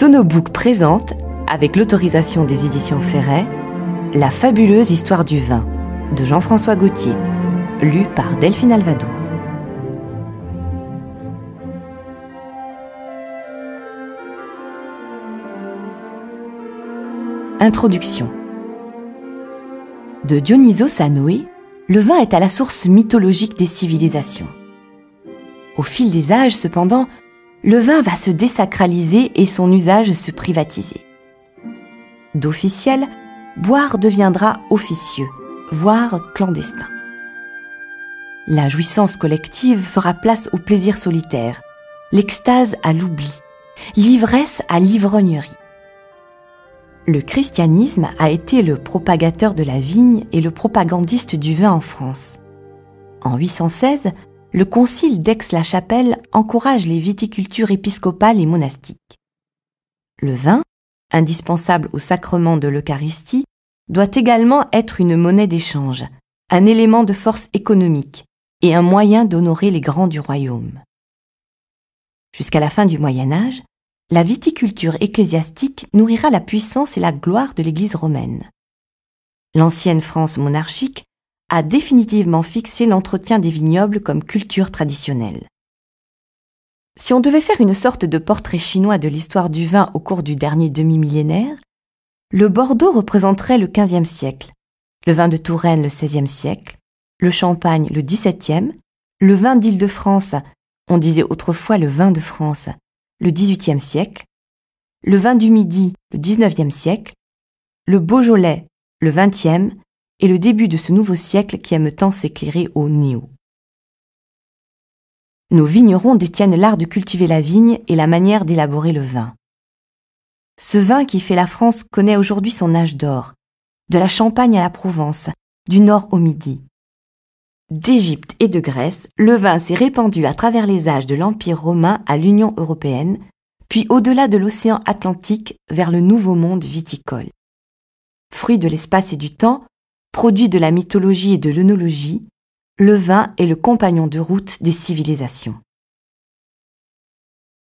Sonobook présente, avec l'autorisation des éditions Ferret, La fabuleuse histoire du vin, de Jean-François Gauthier, lu par Delphine Alvado. Introduction. De Dionysos à Noé, le vin est à la source mythologique des civilisations. Au fil des âges, cependant, le vin va se désacraliser et son usage se privatiser. D'officiel, boire deviendra officieux, voire clandestin. La jouissance collective fera place au plaisir solitaire, l'extase à l'oubli, l'ivresse à l'ivrognerie. Le christianisme a été le propagateur de la vigne et le propagandiste du vin en France. En 816, le concile d'Aix-la-Chapelle encourage les viticultures épiscopales et monastiques. Le vin, indispensable au sacrement de l'Eucharistie, doit également être une monnaie d'échange, un élément de force économique et un moyen d'honorer les grands du royaume. Jusqu'à la fin du Moyen Âge, la viticulture ecclésiastique nourrira la puissance et la gloire de l'Église romaine. L'ancienne France monarchique a définitivement fixé l'entretien des vignobles comme culture traditionnelle. Si on devait faire une sorte de portrait chinois de l'histoire du vin au cours du dernier demi-millénaire, le Bordeaux représenterait le XVe siècle, le vin de Touraine le XVIe siècle, le Champagne le XVIIe, le vin d'Île-de-France, on disait autrefois le vin de France, le XVIIIe siècle, le vin du Midi le XIXe siècle, le Beaujolais le XXe et le début de ce nouveau siècle qui aime tant s'éclairer au néo. Nos vignerons détiennent l'art de cultiver la vigne et la manière d'élaborer le vin. Ce vin qui fait la France connaît aujourd'hui son âge d'or, de la Champagne à la Provence, du nord au Midi. D'Égypte et de Grèce, le vin s'est répandu à travers les âges de l'Empire romain à l'Union européenne, puis au-delà de l'océan Atlantique vers le nouveau monde viticole. Fruit de l'espace et du temps, produit de la mythologie et de l'œnologie, le vin est le compagnon de route des civilisations.